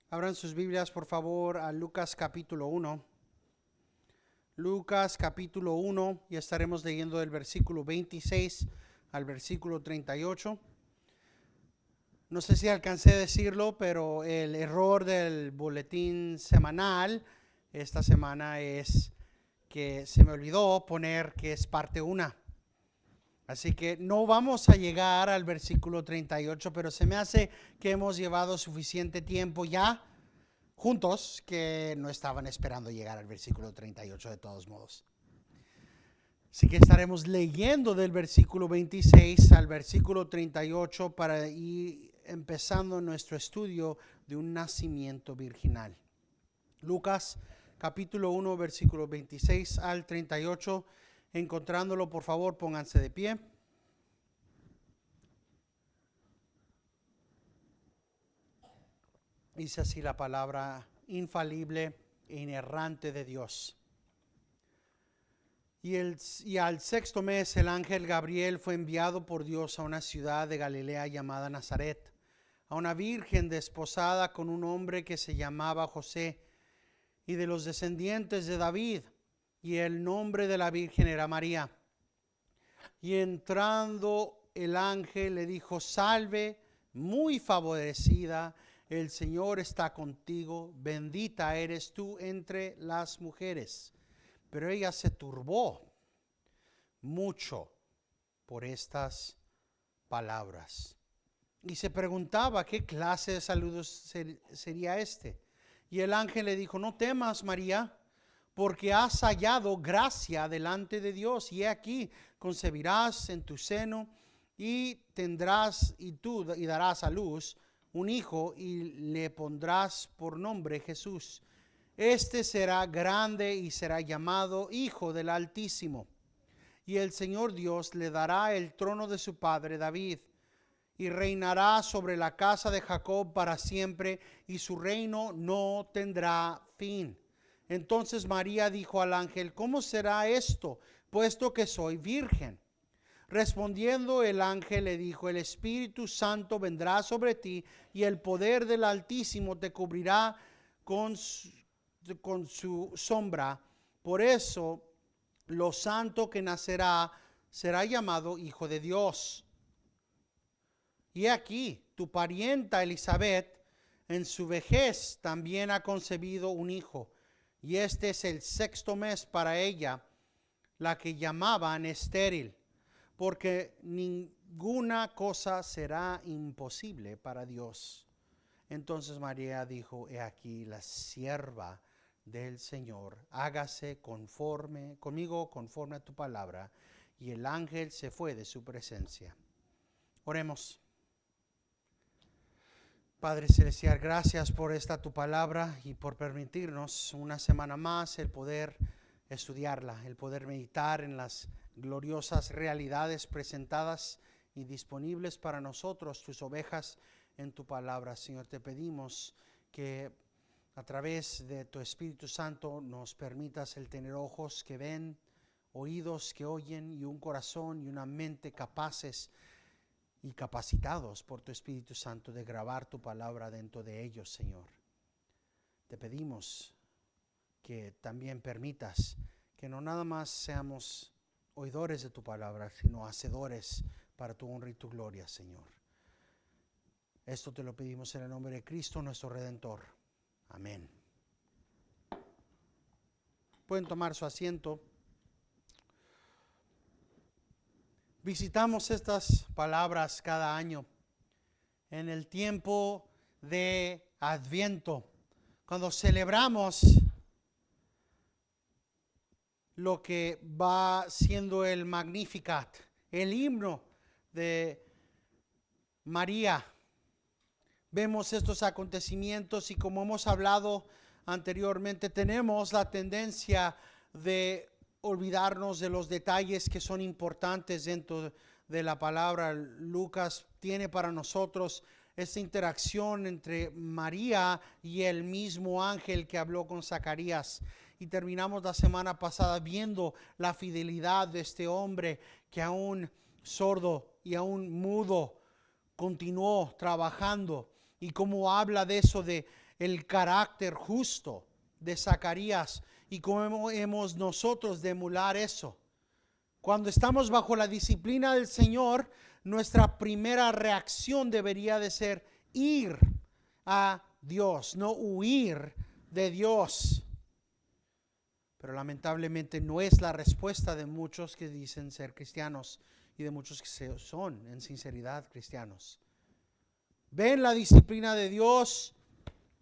Abran sus Biblias, por favor, a Lucas capítulo 1. Lucas capítulo 1, y estaremos leyendo del versículo 26 al versículo 38. No sé si alcancé a decirlo, pero el error del boletín semanal esta semana es que se me olvidó poner que es parte 1. Así que no vamos a llegar al versículo 38, pero se me hace que hemos llevado suficiente tiempo ya juntos que no estaban esperando llegar al versículo 38 de todos modos. Así que estaremos leyendo del versículo 26 al versículo 38 para ir empezando nuestro estudio de un nacimiento virginal. Lucas capítulo 1, versículo 26 al 38. Encontrándolo, por favor, pónganse de pie. Dice así la palabra infalible e inerrante de Dios. Y al sexto mes el ángel Gabriel fue enviado por Dios a una ciudad de Galilea llamada Nazaret, a una virgen desposada con un hombre que se llamaba José, y de los descendientes de David, y el nombre de la virgen era María. Y entrando el ángel le dijo: salve, muy favorecida, el Señor está contigo, bendita eres tú entre las mujeres. Pero ella se turbó mucho por estas palabras y se preguntaba qué clase de saludos sería este. Y el ángel le dijo: no temas, María, porque has hallado gracia delante de Dios, y he aquí concebirás en tu seno y darás a luz un hijo y le pondrás por nombre Jesús. Este será grande y será llamado Hijo del Altísimo. Y el Señor Dios le dará el trono de su padre David, y reinará sobre la casa de Jacob para siempre, y su reino no tendrá fin. Entonces María dijo al ángel: ¿cómo será esto, puesto que soy virgen? Respondiendo el ángel le dijo: el Espíritu Santo vendrá sobre ti, y el poder del Altísimo te cubrirá con su sombra. Por eso lo santo que nacerá será llamado Hijo de Dios. Y aquí tu parienta Elizabeth en su vejez también ha concebido un hijo, y este es el sexto mes para ella, la que llamaban estéril, porque ninguna cosa será imposible para Dios. Entonces María dijo: he aquí la sierva del Señor, hágase conmigo conforme a tu palabra. Y el ángel se fue de su presencia. Oremos. Padre celestial, gracias por esta tu palabra y por permitirnos una semana más el poder estudiarla, el poder meditar en las gloriosas realidades presentadas y disponibles para nosotros, tus ovejas, en tu palabra. Señor, te pedimos que a través de tu Espíritu Santo nos permitas el tener ojos que ven, oídos que oyen, y un corazón y una mente capaces y capacitados por tu Espíritu Santo de grabar tu palabra dentro de ellos, Señor. Te pedimos que también permitas que no nada más seamos oidores de tu palabra, sino hacedores para tu honra y tu gloria, Señor. Esto te lo pedimos en el nombre de Cristo, nuestro Redentor. Amén. Pueden tomar su asiento. Visitamos estas palabras cada año en el tiempo de Adviento, cuando celebramos lo que va siendo el Magnificat, el himno de María. Vemos estos acontecimientos y, como hemos hablado anteriormente, tenemos la tendencia de olvidarnos de los detalles que son importantes dentro de la palabra. Lucas tiene para nosotros esta interacción entre María y el mismo ángel que habló con Zacarías. Y terminamos la semana pasada viendo la fidelidad de este hombre que, aún sordo y aún mudo, continuó trabajando. Y cómo habla de eso, de el carácter justo de Zacarías y cómo hemos nosotros de emular eso. Cuando estamos bajo la disciplina del Señor, nuestra primera reacción debería de ser ir a Dios, no huir de Dios. Pero lamentablemente no es la respuesta de muchos que dicen ser cristianos y de muchos que son en sinceridad cristianos. Ven la disciplina de Dios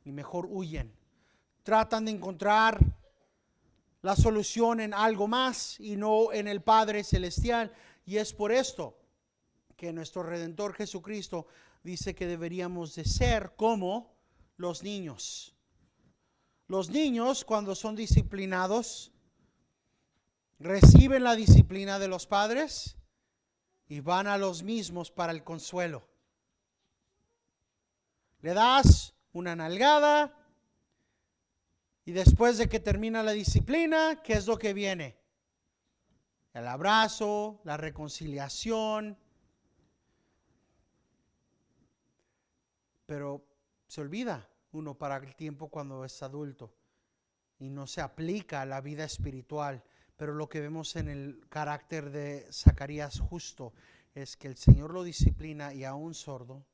y mejor huyen. Tratan de encontrar la solución en algo más y no en el Padre Celestial. Y es por esto que nuestro Redentor Jesucristo dice que deberíamos de ser como los niños. Los niños, cuando son disciplinados, reciben la disciplina de los padres y van a los mismos para el consuelo. Le das una nalgada y después de que termina la disciplina, ¿qué es lo que viene? El abrazo, la reconciliación. Pero se olvida uno para el tiempo cuando es adulto y no se aplica a la vida espiritual. Pero lo que vemos en el carácter de Zacarías justo es que el Señor lo disciplina y aún sordo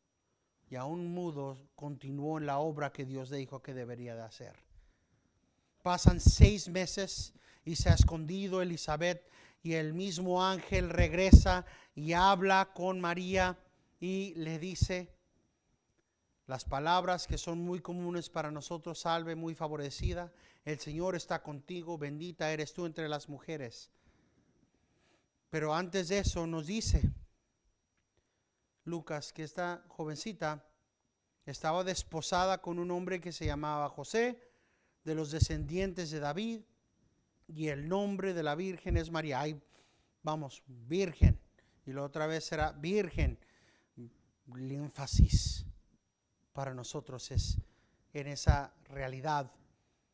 y aún mudo continuó en la obra que Dios le dijo que debería de hacer. Pasan 6 meses y se ha escondido Elizabeth y el mismo ángel regresa y habla con María y le dice las palabras que son muy comunes para nosotros: salve, muy favorecida, el Señor está contigo, bendita eres tú entre las mujeres. Pero antes de eso nos dice Lucas que esta jovencita estaba desposada con un hombre que se llamaba José, de los descendientes de David, y el nombre de la virgen es María. Ahí vamos, virgen, y la otra vez será virgen. El énfasis para nosotros es en esa realidad,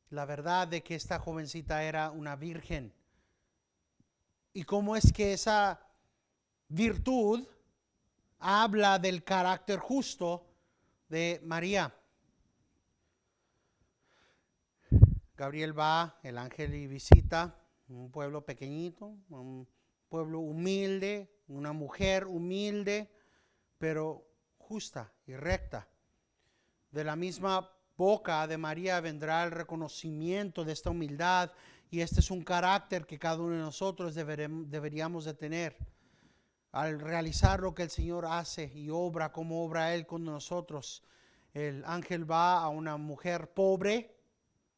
la verdad de que esta jovencita era una virgen. Y cómo es que esa virtud habla del carácter justo de María. Gabriel va, el ángel, y visita un pueblo pequeñito, un pueblo humilde, una mujer humilde, pero justa y recta. De la misma boca de María vendrá el reconocimiento de esta humildad, y este es un carácter que cada uno de nosotros deberíamos de tener. Al realizar lo que el Señor hace y obra como obra Él con nosotros, el ángel va a una mujer pobre,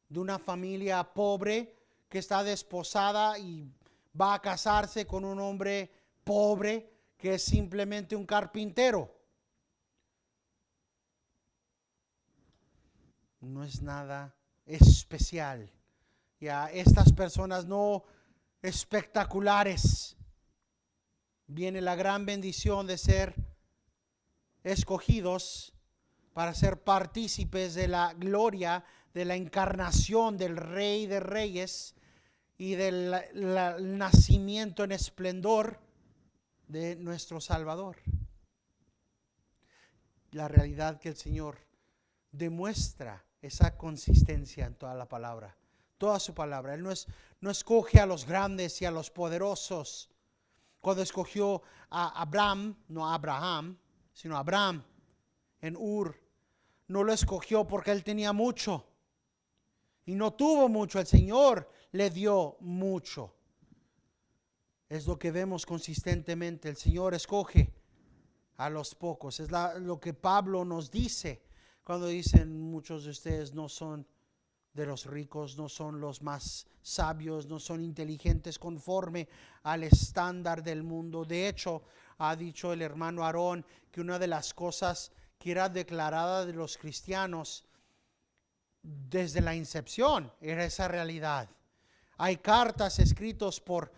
de una familia pobre, que está desposada y va a casarse con un hombre pobre que es simplemente un carpintero. No es nada especial. Ya estas personas no espectaculares, viene la gran bendición de ser escogidos para ser partícipes de la gloria de la encarnación del Rey de Reyes y del nacimiento en esplendor de nuestro Salvador. La realidad que el Señor demuestra esa consistencia en toda la palabra, toda su palabra. Él no escoge a los grandes y a los poderosos. Cuando escogió a Abraham, no a Abraham, sino a Abraham en Ur, no lo escogió porque él tenía mucho y no tuvo mucho. El Señor le dio mucho. Es lo que vemos consistentemente. El Señor escoge a los pocos. Es lo que Pablo nos dice cuando dicen: muchos de ustedes no son de los ricos, no son los más sabios, no son inteligentes conforme al estándar del mundo. De hecho, ha dicho el hermano Aarón que una de las cosas que era declarada de los cristianos desde la incepción era esa realidad. Hay cartas escritas por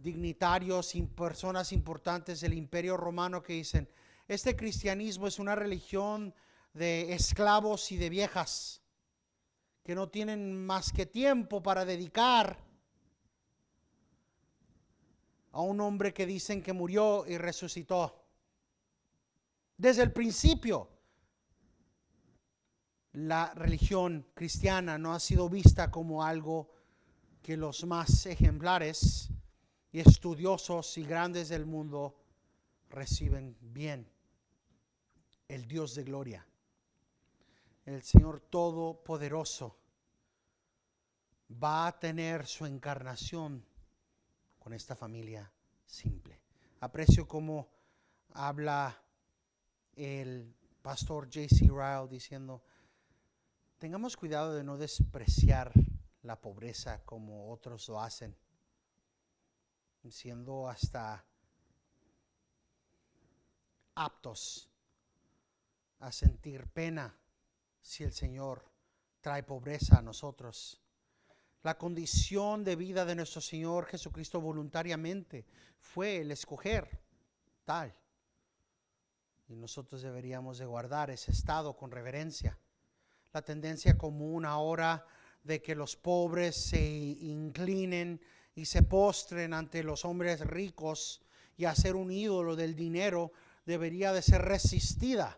dignitarios y personas importantes del Imperio Romano que dicen: este cristianismo es una religión de esclavos y de viejas que no tienen más que tiempo para dedicar a un hombre que dicen que murió y resucitó. Desde el principio la religión cristiana no ha sido vista como algo que los más ejemplares y estudiosos y grandes del mundo reciben bien. El Dios de gloria, el Señor Todopoderoso, va a tener su encarnación con esta familia simple. Aprecio cómo habla el pastor J.C. Ryle diciendo: tengamos cuidado de no despreciar la pobreza como otros lo hacen, siendo hasta aptos a sentir pena si el Señor trae pobreza a nosotros. La condición de vida de nuestro Señor Jesucristo voluntariamente fue el escoger tal. Y nosotros deberíamos de guardar ese estado con reverencia. La tendencia común ahora de que los pobres se inclinen y se postren ante los hombres ricos y hacer un ídolo del dinero debería de ser resistida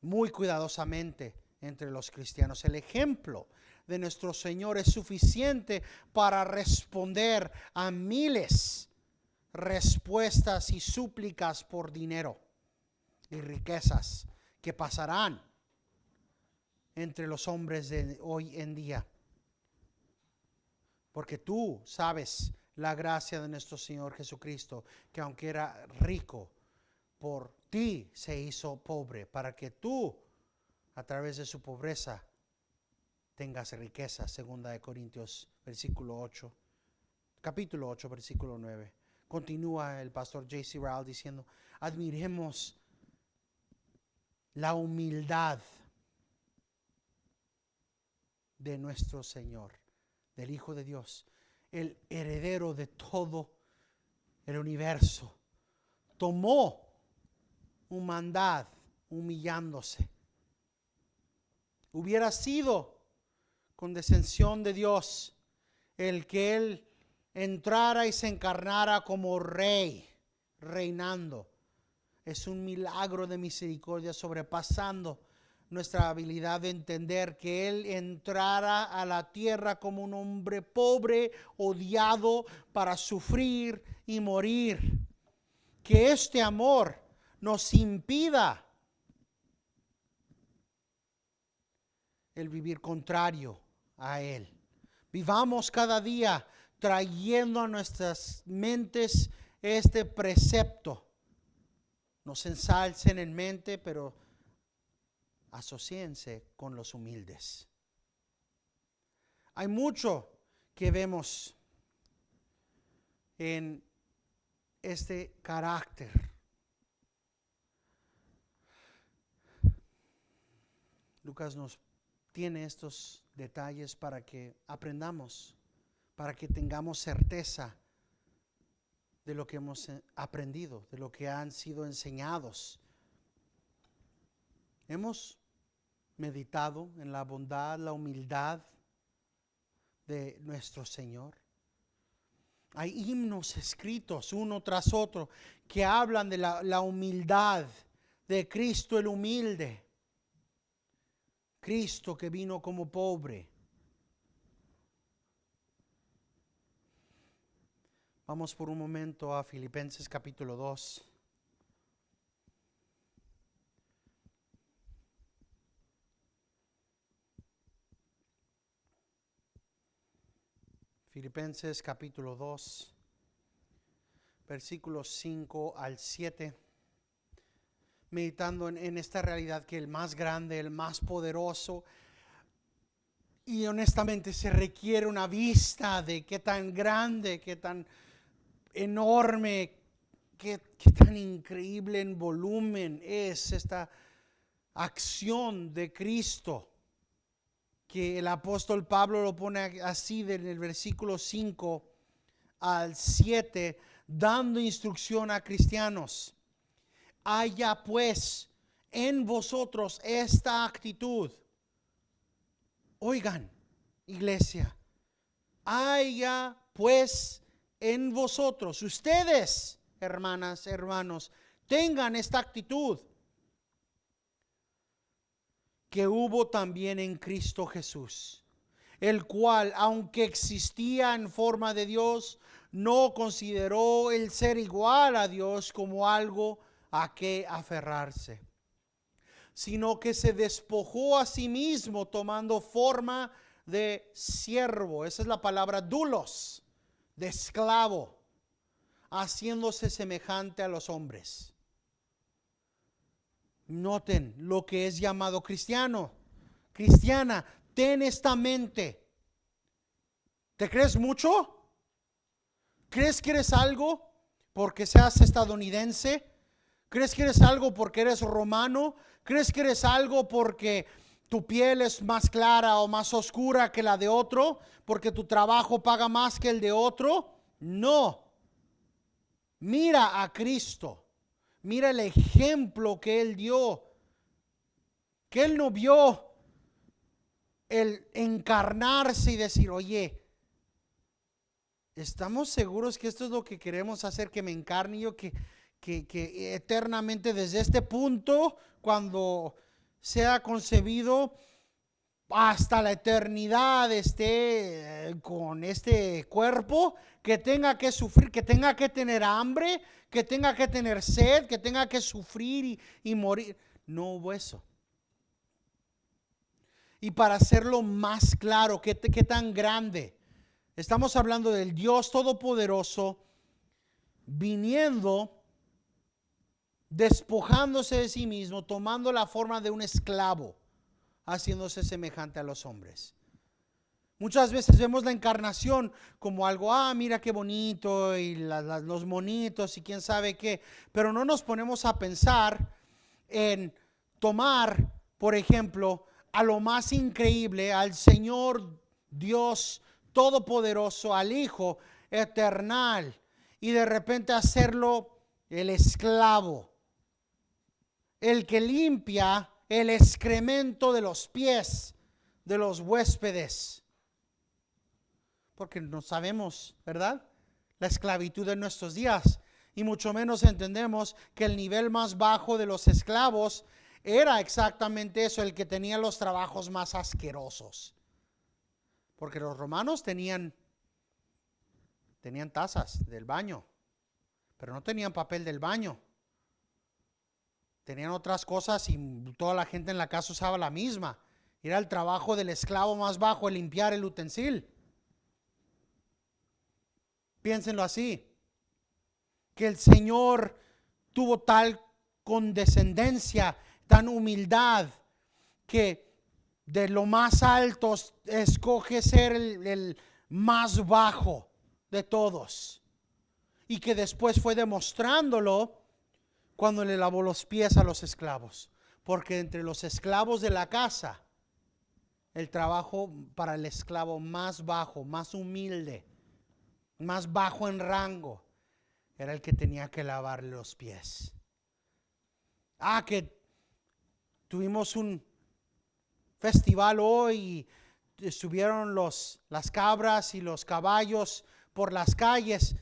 muy cuidadosamente entre los cristianos. El ejemplo de nuestro Señor es suficiente para responder a miles respuestas y súplicas por dinero y riquezas que pasarán entre los hombres de hoy en día. Porque tú sabes la gracia de nuestro Señor Jesucristo, que aunque era rico, por ti se hizo pobre, para que tú, a través de su pobreza, tengas riqueza. Segunda de Corintios, capítulo 8, versículo 9. Continúa el pastor J.C. Ryle diciendo: admiremos la humildad de nuestro Señor, del Hijo de Dios, el heredero de todo el universo. Tomó humanidad humillándose. Hubiera sido condescensión de Dios el que Él entrara y se encarnara como rey, reinando. Es un milagro de misericordia sobrepasando nuestra habilidad de entender que Él entrara a la tierra como un hombre pobre, odiado, para sufrir y morir. Que este amor nos impida el vivir contrario a Él. Vivamos cada día trayendo a nuestras mentes este precepto. No se ensalcen en mente, pero asociense con los humildes. Hay mucho que vemos en este carácter. Lucas nos tiene estos detalles para que aprendamos, para que tengamos certeza de lo que hemos aprendido, de lo que han sido enseñados. Hemos meditado en la bondad, la humildad de nuestro Señor. Hay himnos escritos uno tras otro que hablan de la humildad de Cristo el humilde. Cristo que vino como pobre. Vamos por un momento a Filipenses capítulo 2. Filipenses capítulo 2, versículos 5 al 7. Meditando en esta realidad que el más grande, el más poderoso, y honestamente se requiere una vista de qué tan grande, qué tan enorme, qué tan increíble en volumen es esta acción de Cristo, que el apóstol Pablo lo pone así en el versículo 5 al 7, dando instrucción a cristianos. Haya pues en vosotros esta actitud. Oigan, iglesia, haya pues en vosotros, ustedes, hermanas, hermanos, tengan esta actitud. que hubo también en Cristo Jesús, el cual, aunque existía en forma de Dios, no consideró el ser igual a Dios como algo a que aferrarse, sino que se despojó a sí mismo tomando forma de siervo. Esa es la palabra doulos, de esclavo, haciéndose semejante a los hombres. Noten lo que es llamado cristiano, cristiana. Ten esta mente. ¿Te crees mucho? ¿Crees que eres algo porque seas estadounidense? ¿Crees que eres algo porque eres romano? ¿Crees que eres algo porque tu piel es más clara o más oscura que la de otro? ¿Porque tu trabajo paga más que el de otro? No. Mira a Cristo. Mira el ejemplo que Él dio. Que Él no vio el encarnarse y decir, oye, ¿estamos seguros que esto es lo que queremos hacer? Que me encarne yo, que eternamente desde este punto, cuando sea concebido, hasta la eternidad esté con este cuerpo, que tenga que sufrir, que tenga que tener hambre, que tenga que tener sed, que tenga que sufrir y morir. No hubo eso. Y para hacerlo más claro, ¿qué tan grande? Estamos hablando del Dios Todopoderoso viniendo, despojándose de sí mismo, tomando la forma de un esclavo, haciéndose semejante a los hombres. Muchas veces vemos la encarnación como algo, mira qué bonito, y los monitos y quién sabe qué, pero no nos ponemos a pensar en tomar, por ejemplo, a lo más increíble, al Señor Dios Todopoderoso, al Hijo eternal, y de repente hacerlo el esclavo, el que limpia el excremento de los pies de los huéspedes. Porque no sabemos, ¿verdad?, la esclavitud en nuestros días, y mucho menos entendemos que el nivel más bajo de los esclavos era exactamente eso, el que tenía los trabajos más asquerosos. Porque los romanos tenían tazas del baño, pero no tenían papel del baño. Tenían otras cosas y toda la gente en la casa usaba la misma. Era el trabajo del esclavo más bajo, el limpiar el utensil. Piénsenlo así, que el Señor tuvo tal condescendencia, tan humildad, que de lo más alto escoge ser el más bajo de todos, y que después fue demostrándolo cuando le lavó los pies a los esclavos, porque entre los esclavos de la casa, el trabajo para el esclavo más bajo, más humilde, más bajo en rango, era el que tenía que lavarle los pies. Que tuvimos un festival hoy y estuvieron las cabras y los caballos por las calles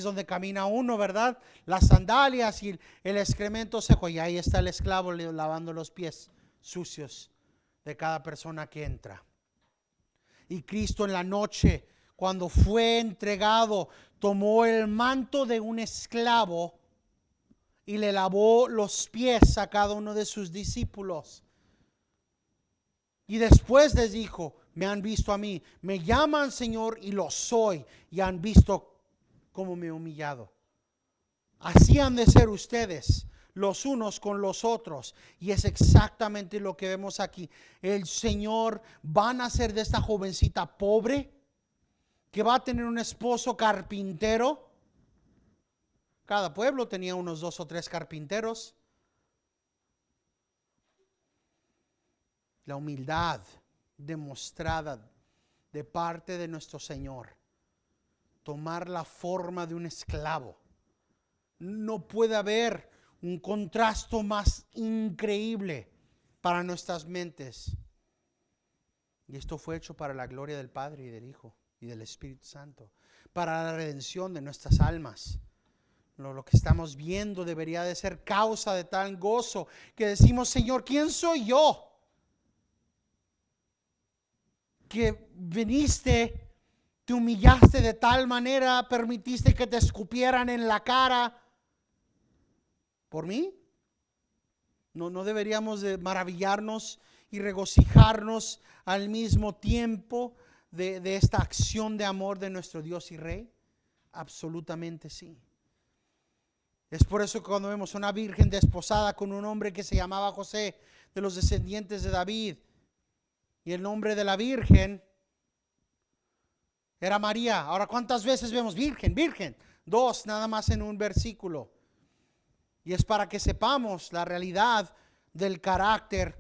donde camina uno, ¿verdad? Las sandalias y el excremento seco, y ahí está el esclavo lavando los pies sucios de cada persona que entra. Y Cristo en la noche, cuando fue entregado, tomó el manto de un esclavo y le lavó los pies a cada uno de sus discípulos. Y después les dijo, me han visto a mí, me llaman Señor y lo soy, y han visto cómo me he humillado. Así han de ser ustedes los unos con los otros. Y es exactamente lo que vemos aquí. El Señor va a nacer de esta jovencita pobre, que va a tener un esposo carpintero. Cada pueblo tenía unos 2 o 3 carpinteros. La humildad demostrada de parte de nuestro Señor, tomar la forma de un esclavo. No puede haber un contraste más increíble para nuestras mentes. Y esto fue hecho para la gloria del Padre y del Hijo y del Espíritu Santo, para la redención de nuestras almas. Lo que estamos viendo debería de ser causa de tal gozo que decimos, Señor, ¿quién soy yo que viniste, te humillaste de tal manera, permitiste que te escupieran en la cara por mí? No deberíamos de maravillarnos y regocijarnos al mismo tiempo de esta acción de amor de nuestro Dios y Rey. Absolutamente sí. Es por eso que cuando vemos una virgen desposada con un hombre que se llamaba José, de los descendientes de David, y el nombre de la virgen era María. Ahora, ¿cuántas veces vemos virgen, virgen? 2 nada más en un versículo. Y es para que sepamos la realidad del carácter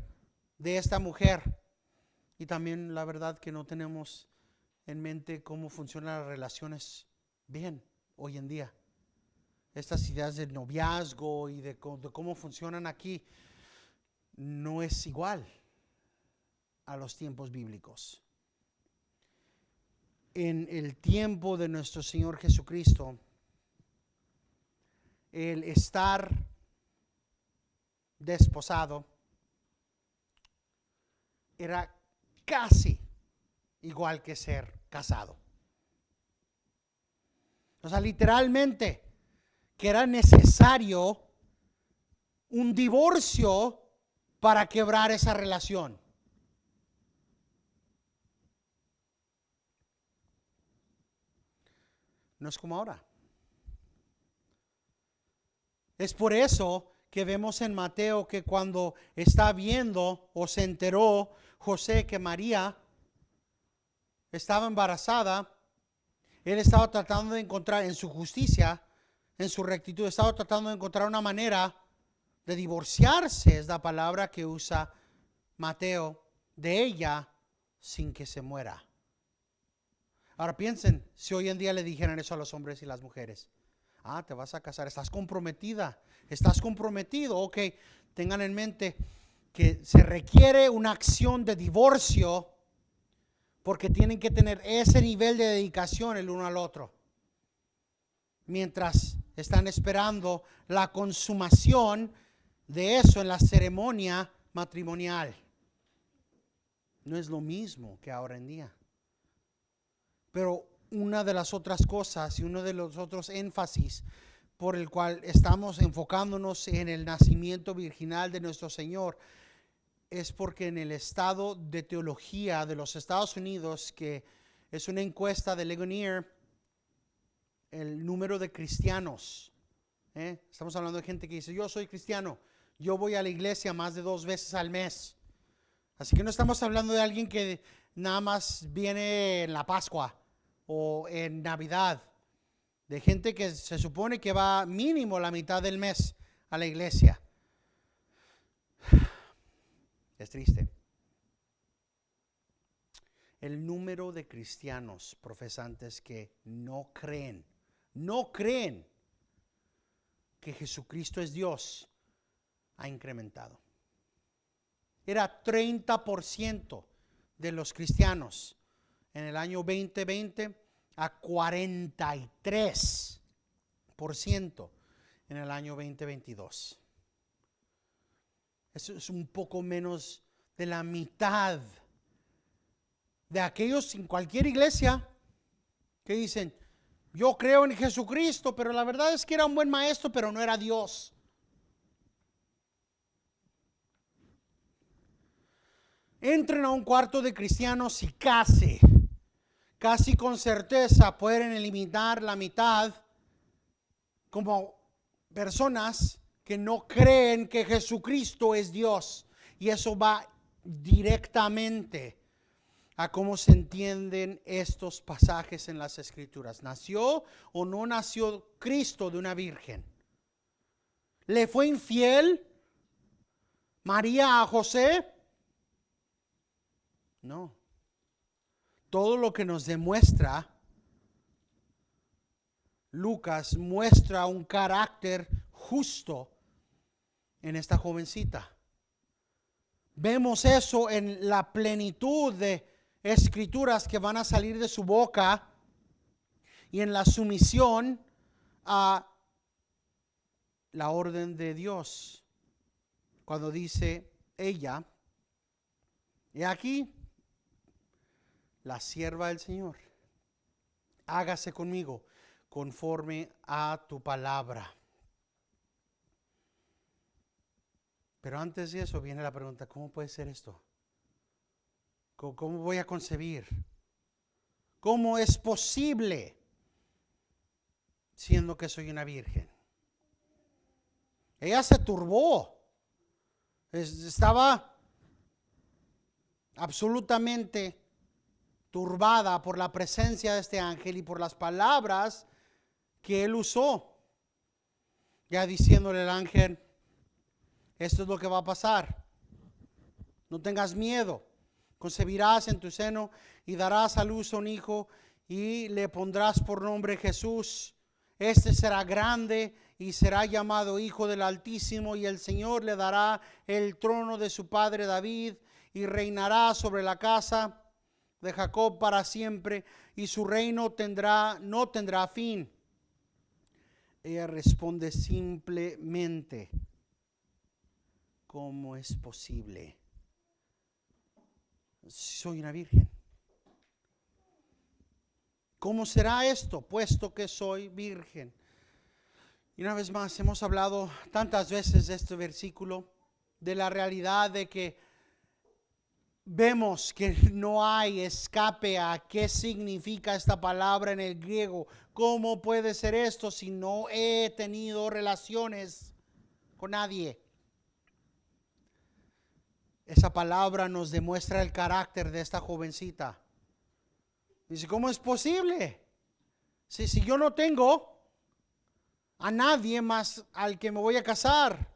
de esta mujer. Y también la verdad que no tenemos en mente cómo funcionan las relaciones bien hoy en día. Estas ideas de noviazgo y de cómo funcionan aquí no es igual a los tiempos bíblicos. En el tiempo de nuestro Señor Jesucristo, el estar desposado era casi igual que ser casado. O sea, literalmente que era necesario un divorcio para quebrar esa relación. No es como ahora. Es por eso que vemos en Mateo que cuando está viendo o se enteró José que María estaba embarazada, él estaba tratando de encontrar en su justicia, en su rectitud, estaba tratando de encontrar una manera de divorciarse, es la palabra que usa Mateo, de ella sin que se muera. Ahora piensen, si hoy en día le dijeran eso a los hombres y las mujeres. Ah, te vas a casar, estás comprometida, estás comprometido. Ok, tengan en mente que se requiere una acción de divorcio porque tienen que tener ese nivel de dedicación el uno al otro. Mientras están esperando la consumación de eso en la ceremonia matrimonial. No es lo mismo que ahora en día. Pero una de las otras cosas y uno de los otros énfasis por el cual estamos enfocándonos en el nacimiento virginal de nuestro Señor es porque en el estado de teología de los Estados Unidos, que es una encuesta de Ligonier, el número de cristianos, estamos hablando de gente que dice, yo soy cristiano, yo voy a la iglesia más de 2 veces al mes. Así que no estamos hablando de alguien que nada más viene en la Pascua o en Navidad, de gente que se supone que va mínimo la mitad del mes a la iglesia. Es triste. El número de cristianos profesantes que no creen que Jesucristo es Dios ha incrementado. Era 30% de los cristianos en el año 2020 a 43% en el año 2022. Eso es un poco menos de la mitad de aquellos en cualquier iglesia que dicen, yo creo en Jesucristo, pero la verdad es que era un buen maestro, pero no era Dios. Entren a un cuarto de cristianos y casi con certeza pueden eliminar la mitad como personas que no creen que Jesucristo es Dios. Y eso va directamente a cómo se entienden estos pasajes en las Escrituras. ¿Nació o no nació Cristo de una virgen? ¿Le fue infiel María a José? No. Todo lo que nos demuestra Lucas muestra un carácter justo en esta jovencita. Vemos eso en la plenitud de escrituras que van a salir de su boca y en la sumisión a la orden de Dios. Cuando dice ella, y aquí la sierva del Señor. Hágase conmigo conforme a tu palabra. Pero antes de eso viene la pregunta, ¿cómo puede ser esto? ¿Cómo voy a concebir? ¿Cómo es posible siendo que soy una virgen? Ella se turbó. Estaba absolutamente turbada por la presencia de este ángel y por las palabras que él usó. Ya diciéndole al ángel, esto es lo que va a pasar. No tengas miedo. Concebirás en tu seno y darás a luz a un hijo y le pondrás por nombre Jesús. Este será grande y será llamado Hijo del Altísimo, y el Señor le dará el trono de su padre David y reinará sobre la casa de Jacob para siempre, y su reino no tendrá fin. Ella responde simplemente, ¿cómo es posible? Soy una virgen. ¿Cómo será esto, puesto que soy virgen? Y una vez más, hemos hablado tantas veces de este versículo, de la realidad de que vemos que no hay escape a qué significa esta palabra en el griego. ¿Cómo puede ser esto si no he tenido relaciones con nadie? Esa palabra nos demuestra el carácter de esta jovencita. Dice, ¿cómo es posible? Si yo no tengo a nadie más al que me voy a casar.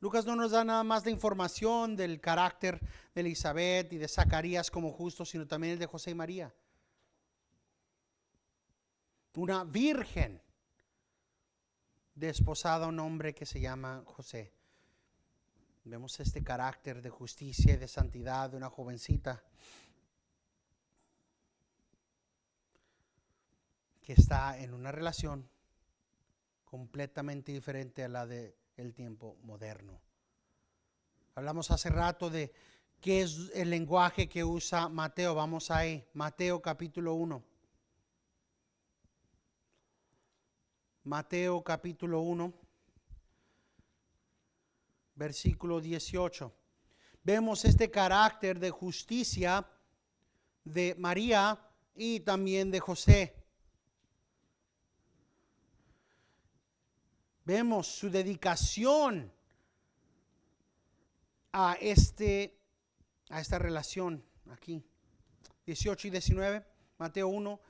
Lucas no nos da nada más de información del carácter de Elizabeth y de Zacarías como justos, sino también el de José y María. Una virgen desposada a un hombre que se llama José. Vemos este carácter de justicia y de santidad de una jovencita que está en una relación completamente diferente a la del tiempo moderno. Hablamos hace rato de qué es el lenguaje que usa Mateo. Vamos ahí, Mateo capítulo 1. Mateo capítulo 1. Versículo 18. Vemos este carácter de justicia de María y también de José. Vemos su dedicación a esta relación aquí. 18 y 19, Mateo 1,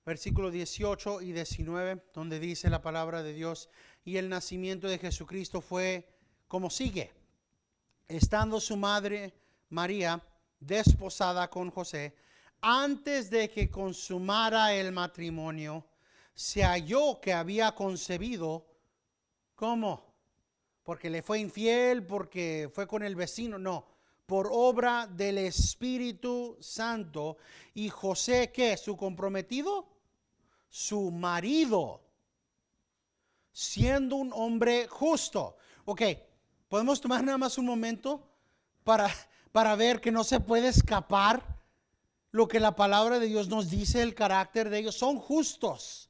versículos 18 y 19, donde dice la palabra de Dios: y el nacimiento de Jesucristo fue como sigue. Estando su madre María desposada con José, antes de que consumara el matrimonio, se halló que había concebido. ¿Cómo? Porque le fue infiel, porque fue con el vecino. No, por obra del Espíritu Santo. Y José, ¿qué? ¿Su comprometido? Su marido, siendo un hombre justo. Ok, podemos tomar nada más un momento para ver que no se puede escapar lo que la palabra de Dios nos dice, el carácter de ellos. Son justos.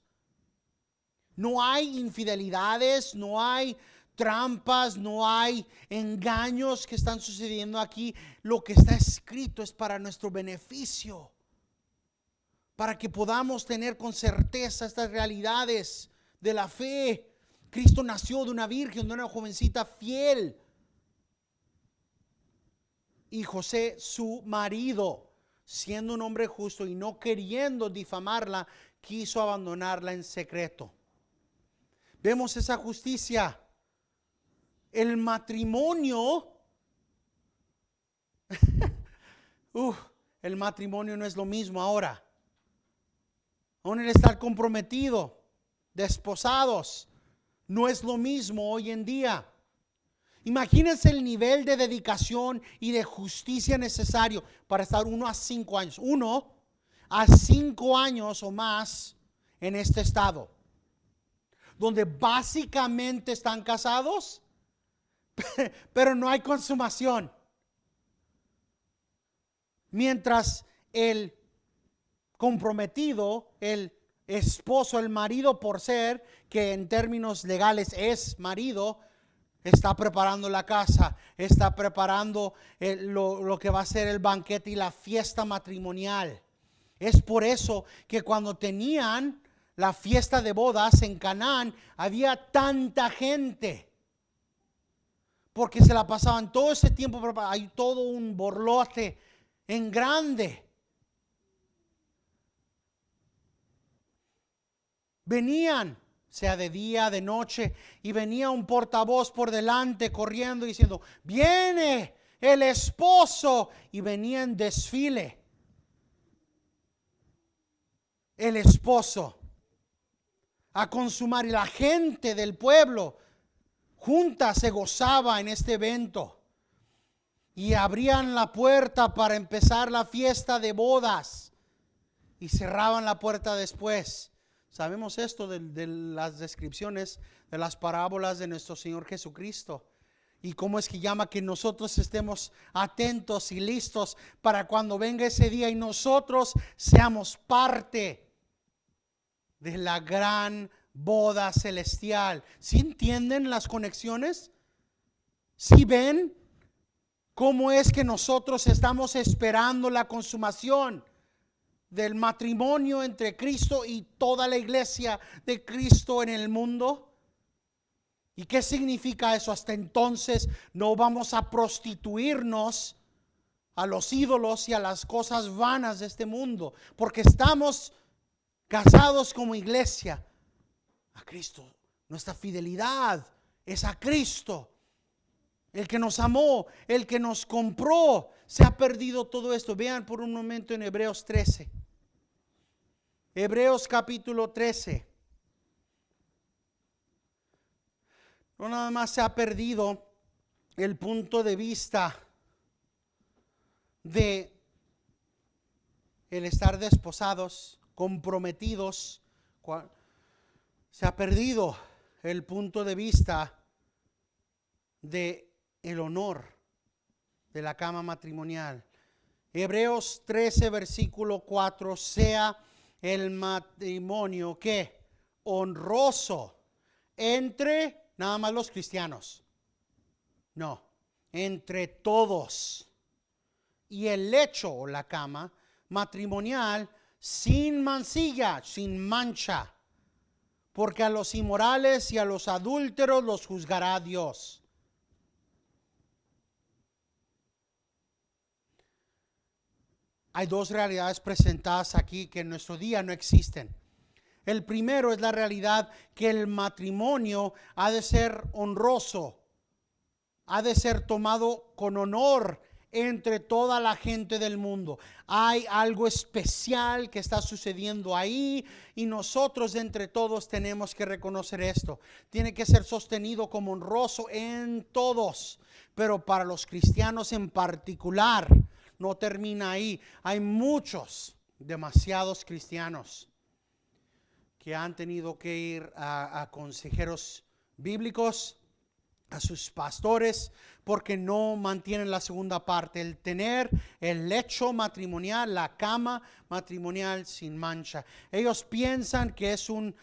No hay infidelidades, no hay trampas, no hay engaños que están sucediendo aquí. Lo que está escrito es para nuestro beneficio, para que podamos tener con certeza estas realidades de la fe. Cristo nació de una virgen, de una jovencita fiel. Y José, su marido, siendo un hombre justo y no queriendo difamarla, quiso abandonarla en secreto. Vemos esa justicia. El matrimonio, el matrimonio no es lo mismo ahora. Aún el estar comprometido, desposados, no es lo mismo hoy en día. Imagínense el nivel de dedicación y de justicia necesario para estar 1 a 5 años. 1 a 5 años o más en este estado, donde básicamente están casados, pero no hay consumación. Mientras el comprometido, el esposo, el marido por ser, que en términos legales es marido, está preparando la casa, está preparando lo que va a ser el banquete y la fiesta matrimonial. Es por eso que cuando tenían la fiesta de bodas en Canaán, había tanta gente. Porque se la pasaban todo ese tiempo, hay todo un borlote en grande. Venían, sea de día, de noche, y venía un portavoz por delante corriendo diciendo, viene el esposo, y venía en desfile el esposo a consumar, y la gente del pueblo junta se gozaba en este evento y abrían la puerta para empezar la fiesta de bodas y cerraban la puerta después. Sabemos esto de las descripciones de las parábolas de nuestro Señor Jesucristo. Y cómo es que llama que nosotros estemos atentos y listos para cuando venga ese día y nosotros seamos parte de la gran boda celestial. ¿Sí entienden las conexiones? ¿Sí ven cómo es que nosotros estamos esperando la consumación del matrimonio entre Cristo y toda la iglesia de Cristo en el mundo? ¿Y qué significa eso? Hasta entonces no vamos a prostituirnos a los ídolos y a las cosas vanas de este mundo, porque estamos casados como iglesia a Cristo. Nuestra fidelidad es a Cristo, el que nos amó, el que nos compró. Se ha perdido todo esto. Vean por un momento en Hebreos 13. Hebreos capítulo 13. No nada más se ha perdido el punto de vista de el estar desposados, comprometidos. Se ha perdido el punto de vista de el honor de la cama matrimonial. Hebreos 13 versículo 4, sea el matrimonio que honroso entre nada más los cristianos, no, entre todos, y el lecho o la cama matrimonial sin mancilla, sin mancha, porque a los inmorales y a los adúlteros los juzgará Dios. Hay dos realidades presentadas aquí que en nuestro día no existen. El primero es la realidad que el matrimonio ha de ser honroso, ha de ser tomado con honor entre toda la gente del mundo. Hay algo especial que está sucediendo ahí y nosotros entre todos tenemos que reconocer esto. Tiene que ser sostenido como honroso en todos, pero para los cristianos en particular no termina ahí. Hay muchos, demasiados cristianos que han tenido que ir a consejeros bíblicos, a sus pastores, porque no mantienen la segunda parte, el tener el lecho matrimonial, la cama matrimonial sin mancha. Ellos piensan que es un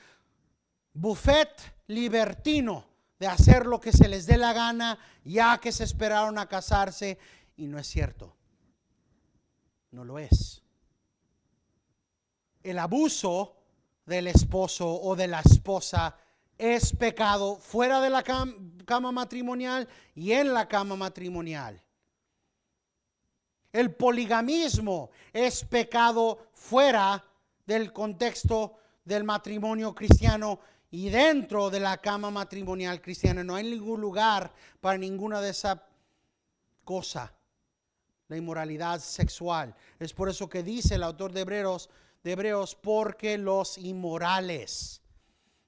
buffet libertino de hacer lo que se les dé la gana, ya que se esperaron a casarse, y no es cierto. No lo es. El abuso del esposo o de la esposa es pecado fuera de la cama matrimonial y en la cama matrimonial. El poligamismo es pecado fuera del contexto del matrimonio cristiano y dentro de la cama matrimonial cristiana. No hay ningún lugar para ninguna de esas cosas. La inmoralidad sexual. Es por eso que dice el autor de Hebreos, porque los inmorales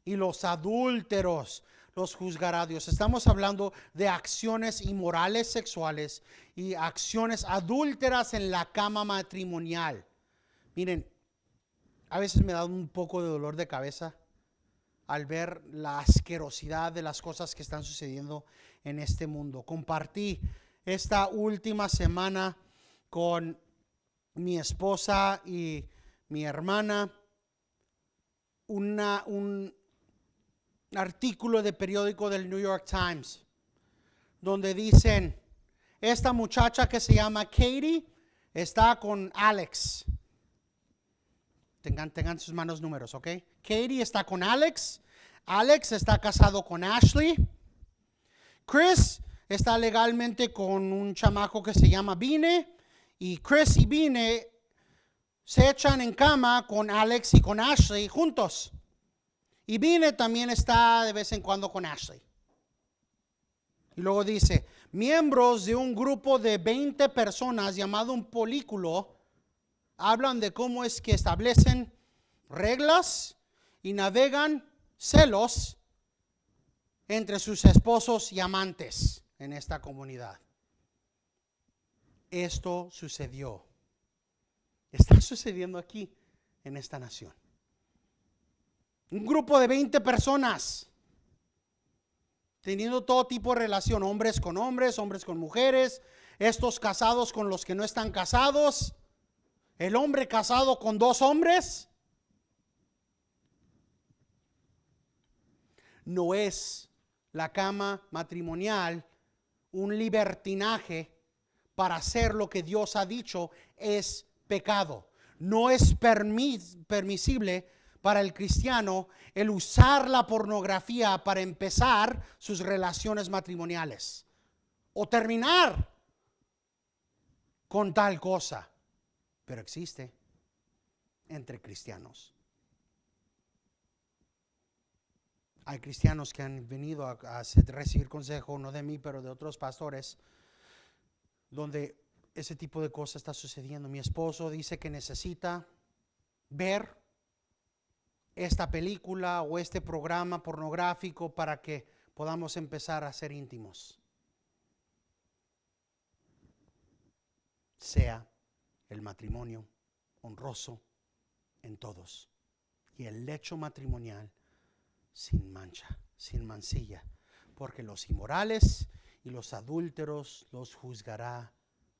y los adúlteros los juzgará Dios. Estamos hablando de acciones inmorales sexuales y acciones adúlteras en la cama matrimonial. Miren, a veces me da un poco de dolor de cabeza al ver la asquerosidad de las cosas que están sucediendo en este mundo. Compartí esta última semana con mi esposa y mi hermana un artículo de periódico del New York Times donde dicen, esta muchacha que se llama Katie está con Alex. Tengan sus manos números, ¿ok? Katie está con Alex. Alex está casado con Ashley. Chris está legalmente con un chamaco que se llama Vine. Y Chris y Vine se echan en cama con Alex y con Ashley juntos. Y Vine también está de vez en cuando con Ashley. Y luego dice, miembros de un grupo de 20 personas llamado un polículo hablan de cómo es que establecen reglas y navegan celos entre sus esposos y amantes en esta comunidad. Esto sucedió. Está sucediendo aquí en esta nación. Un grupo de 20 personas teniendo todo tipo de relación, hombres con mujeres, estos casados con los que no están casados, el hombre casado con 2 hombres. No es la cama matrimonial un libertinaje para hacer lo que Dios ha dicho es pecado. No es permisible para el cristiano el usar la pornografía para empezar sus relaciones matrimoniales o terminar con tal cosa. Pero existe entre cristianos. Hay cristianos que han venido a recibir consejo, no de mí, pero de otros pastores, donde ese tipo de cosas está sucediendo. Mi esposo dice que necesita ver esta película o este programa pornográfico para que podamos empezar a ser íntimos. Sea el matrimonio honroso en todos y el lecho matrimonial sin mancha, sin mancilla, porque los inmorales y los adúlteros los juzgará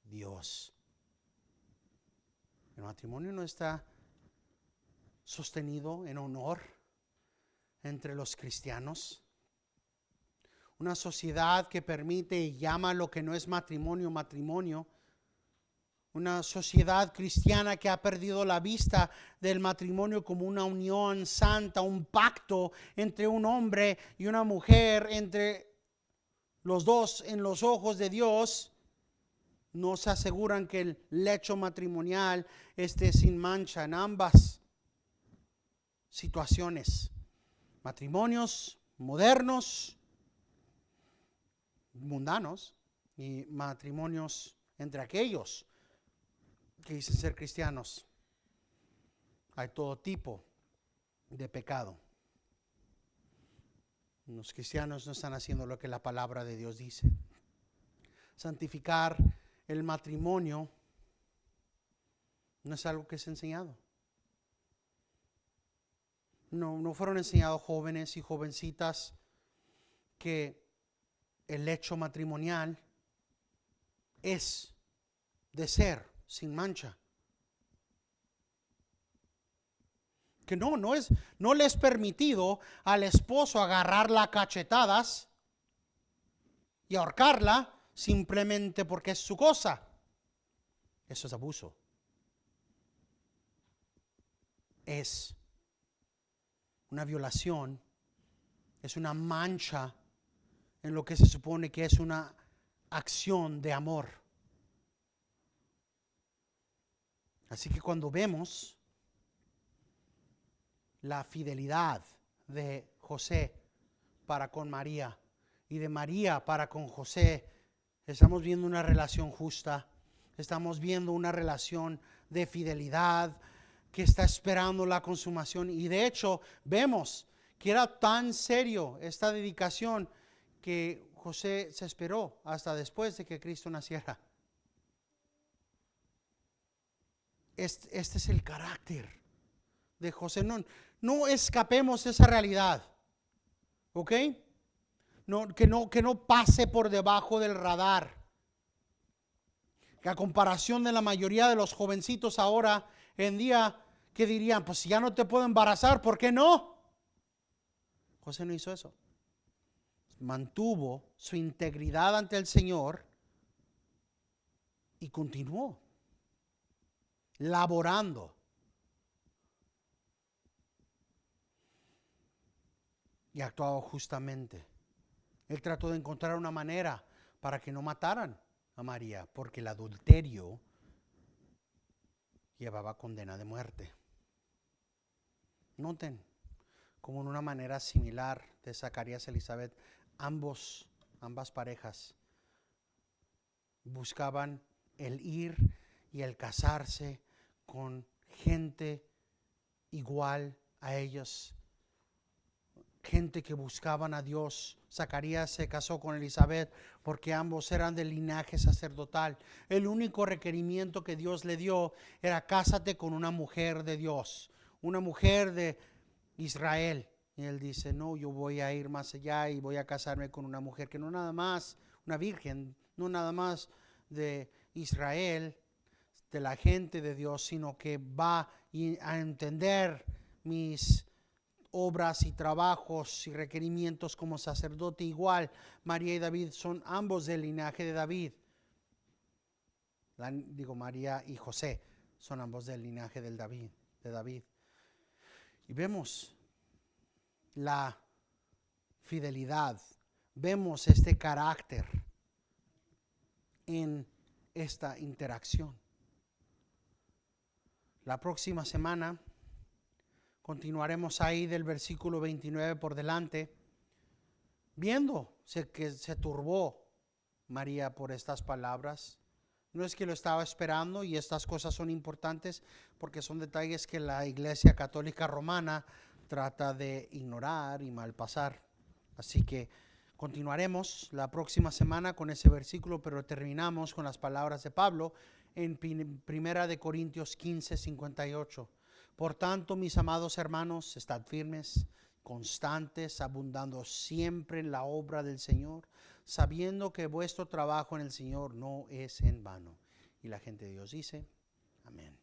Dios. El matrimonio no está sostenido en honor entre los cristianos. Una sociedad que permite y llama lo que no es matrimonio, matrimonio. Una sociedad cristiana que ha perdido la vista del matrimonio como una unión santa, un pacto entre un hombre y una mujer, entre los dos en los ojos de Dios. No se aseguran que el lecho matrimonial esté sin mancha en ambas situaciones. Matrimonios modernos, mundanos, y matrimonios entre aquellos que dicen ser cristianos. Hay todo tipo de pecado. Los cristianos no están haciendo lo que la palabra de Dios dice. Santificar el matrimonio no es algo que es enseñado. No fueron enseñados jóvenes y jovencitas que el lecho matrimonial es de ser sin mancha. Que no le es permitido al esposo agarrarla a cachetadas y ahorcarla simplemente porque es su cosa. Eso es abuso. Es una violación, es una mancha en lo que se supone que es una acción de amor. Así que cuando vemos la fidelidad de José para con María y de María para con José, estamos viendo una relación justa, estamos viendo una relación de fidelidad que está esperando la consumación. Y de hecho vemos que era tan serio esta dedicación que José se esperó hasta después de que Cristo naciera. Este es el carácter de José. No escapemos esa realidad. ¿Ok? Que no pase por debajo del radar. Que a comparación de la mayoría de los jovencitos ahora en día, que dirían, pues si ya no te puedo embarazar, ¿por qué no? José no hizo eso. Mantuvo su integridad ante el Señor y continuó laborando. Y actuaba justamente. Él trató de encontrar una manera para que no mataran a María, porque el adulterio llevaba condena de muerte. Noten como en una manera similar de Zacarías y Elizabeth, ambas parejas buscaban el ir y el casarse con gente igual a ellos, gente que buscaban a Dios. Zacarías se casó con Elizabeth porque ambos eran del linaje sacerdotal. El único requerimiento que Dios le dio era cásate con una mujer de Dios, una mujer de Israel. Y él dice, no, yo voy a ir más allá y voy a casarme con una mujer que no nada más, una virgen, no nada más de Israel, de la gente de Dios, sino que va a entender mis obras y trabajos y requerimientos como sacerdote. Igual, María y David son ambos del linaje de David. María y José son ambos del linaje de David. Y vemos la fidelidad, vemos este carácter en esta interacción. La próxima semana continuaremos ahí del versículo 29 por delante, viendo que se turbó María por estas palabras. No es que lo estaba esperando, y estas cosas son importantes porque son detalles que la Iglesia Católica Romana trata de ignorar y malpasar. Así que continuaremos la próxima semana con ese versículo, pero terminamos con las palabras de Pablo en 1 Corintios 15:58. Por tanto, mis amados hermanos, estad firmes, constantes, abundando siempre en la obra del Señor, sabiendo que vuestro trabajo en el Señor no es en vano. Y la gente de Dios dice, amén.